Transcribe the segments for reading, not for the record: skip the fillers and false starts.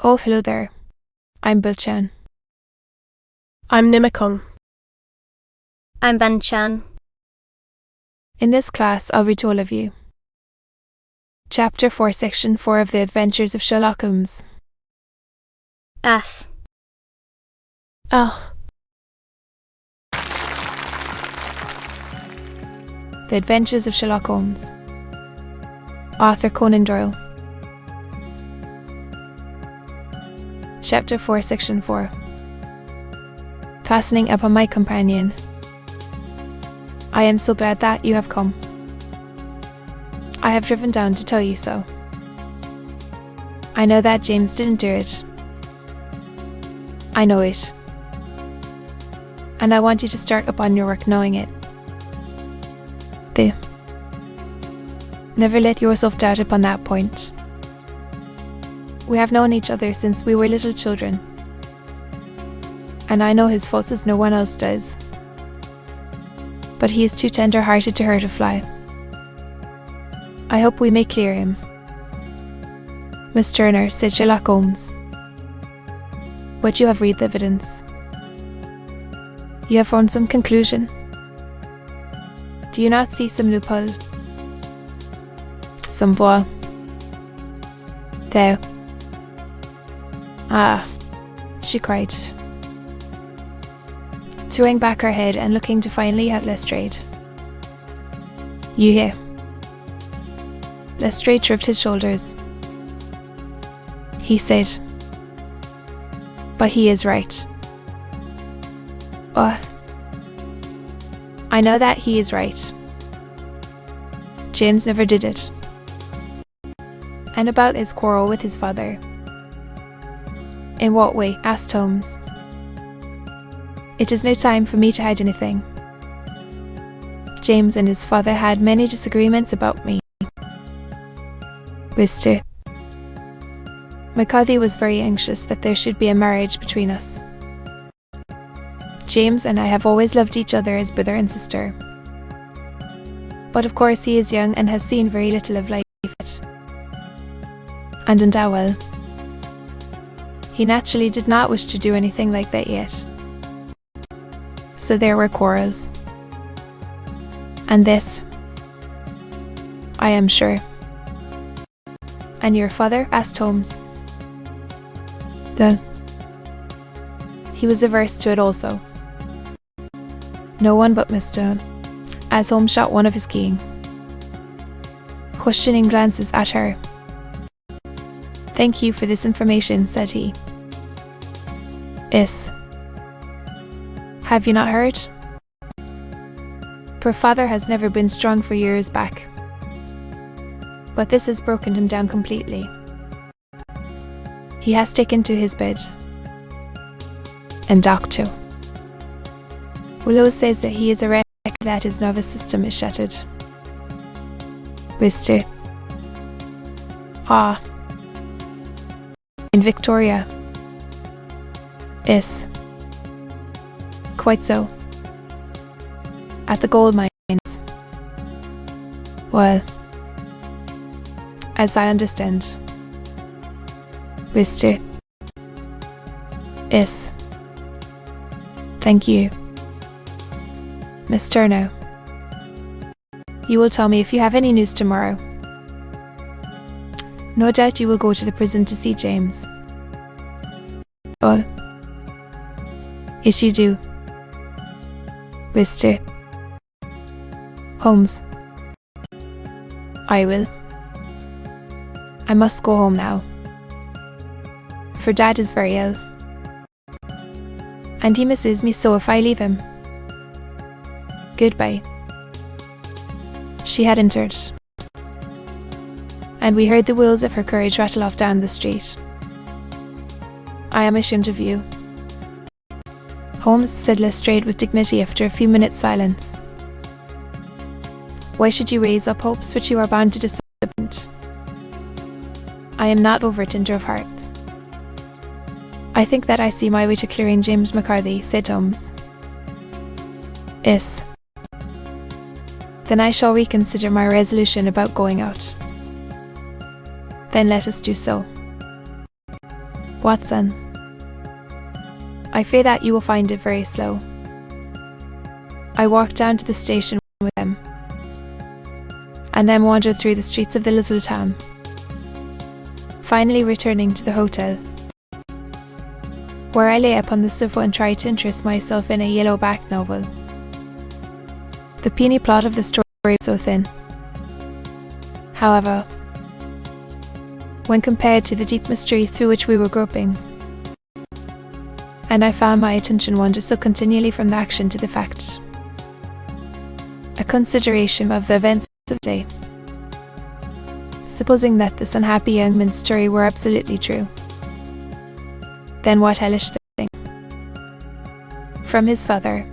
Oh, hello there. I'm Bilchan. I'm Nimikung. I'm Van Chan. In this class, I'll read to all of you. Chapter 4, Section 4 of the Adventures of Sherlock Holmes. S. Ah. The Adventures of Sherlock Holmes. Author Conan Doyle. Chapter 4, Section 4. Fastening upon my companion. I am so glad that you have come. I have driven down to tell you so. I know that James didn't do it. I know it. And I want you to start upon your work knowing it. Never let yourself doubt upon that point. We have known each other since we were little children. And I know his faults as no one else does. But he is too tender-hearted to hurt a fly. I hope we may clear him. Miss Turner, said Sherlock Holmes. But you have read the evidence. You have formed some conclusion. Do you not see some loophole? Some voie? There. Ah, she cried, throwing back her head and looking defiantly at Lestrade. You hear? Lestrade shrugged his shoulders. He said, but he is right. Oh, I know that he is right. James never did it. And about his quarrel with his father. In what way? Asked Holmes. It is no time for me to hide anything. James and his father had many disagreements about me. Mr. McCarthy was very anxious that there should be a marriage between us. James and I have always loved each other as brother and sister. But of course he is young and has seen very little of life yet. And in Dowell, he naturally did not wish to do anything like that yet. So there were quarrels. And this, I am sure. And your father? Asked Holmes. He was averse to it also. No one but Mr. As Holmes shot one of his keen, questioning glances at her. Thank you for this information, said he. Yes. Have you not heard? Poor father has never been strong for years back. But this has broken him down completely. He has taken to his bed. And doctor. Willow says that he is a wreck, that his nervous system is shattered. Mr. Ah. In Victoria. Yes. Quite so. At the gold mines. Well, as I understand. Mr. Yes. Thank you. Miss Turner. You will tell me if you have any news tomorrow. No doubt you will go to the prison to see James. Oh. Yes, you do. Mr. Holmes. I will. I must go home now. For Dad is very ill. And he misses me so if I leave him. Goodbye. She had entered. And we heard the wheels of her carriage rattle off down the street. I am ashamed of you. Holmes, said Lestrade with dignity after a few minutes' silence. Why should you raise up hopes which you are bound to disappoint? I am not over tender of heart. I think that I see my way to clearing James McCarthy, said Holmes. Yes. Then I shall reconsider my resolution about going out. Then let us do so. Watson, I fear that you will find it very slow. I walked down to the station with them, and then wandered through the streets of the little town, finally returning to the hotel, where I lay upon the sofa and tried to interest myself in a yellow-backed novel. The puny plot of the story was so thin, however, when compared to the deep mystery through which we were groping, and I found my attention wander so continually from the action to the fact, a consideration of the events of the day. Supposing that this unhappy young man's story were absolutely true, then what hellish thing from his father,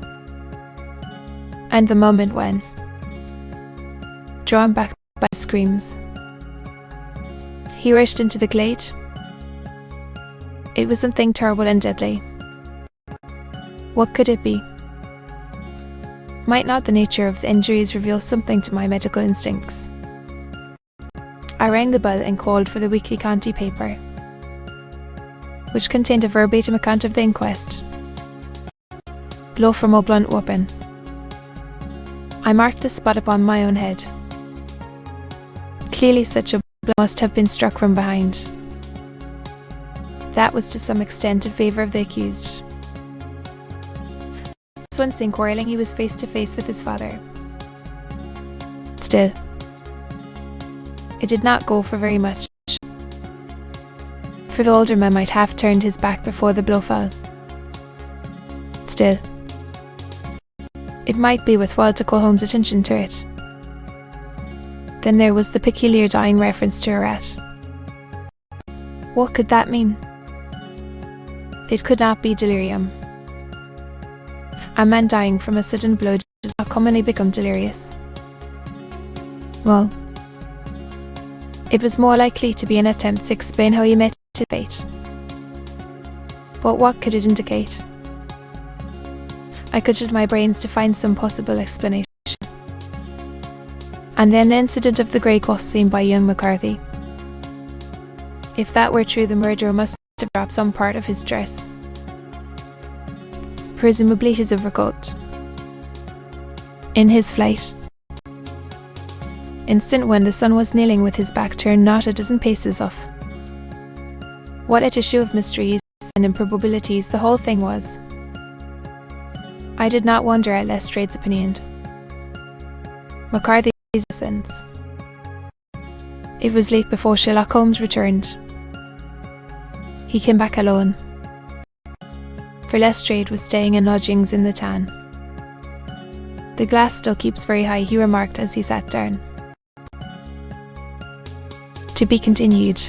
and the moment when, drawn back by screams, he rushed into the glade. It was something terrible and deadly. What could it be? Might not the nature of the injuries reveal something to my medical instincts? I rang the bell and called for the weekly county paper, which contained a verbatim account of the inquest. Blow from a blunt weapon. I marked the spot upon my own head. Clearly such a blow must have been struck from behind. That was to some extent in favour of the accused. Once in quarrelling, he was face to face with his father. Still, it did not go for very much, for the older man might have turned his back before the blow fell. Still, it might be worthwhile to call Holmes' attention to it. Then there was the peculiar dying reference to a rat. What could that mean? It could not be delirium. A man dying from a sudden blow does not commonly become delirious. Well, it was more likely to be an attempt to explain how he met his fate. But what could it indicate? I cudgelled my brains to find some possible explanation. And then the incident of the grey ghost seen by young McCarthy. If that were true, the murderer must have dropped some part of his dress, presumably his overcoat, in his flight. Instant when the sun was kneeling with his back turned not a dozen paces off. What a tissue of mysteries and improbabilities the whole thing was. I did not wonder at Lestrade's opinion. McCarthy's innocence. It was late before Sherlock Holmes returned. He came back alone, for Lestrade was staying in lodgings in the town. The glass still keeps very high, he remarked as he sat down. To be continued.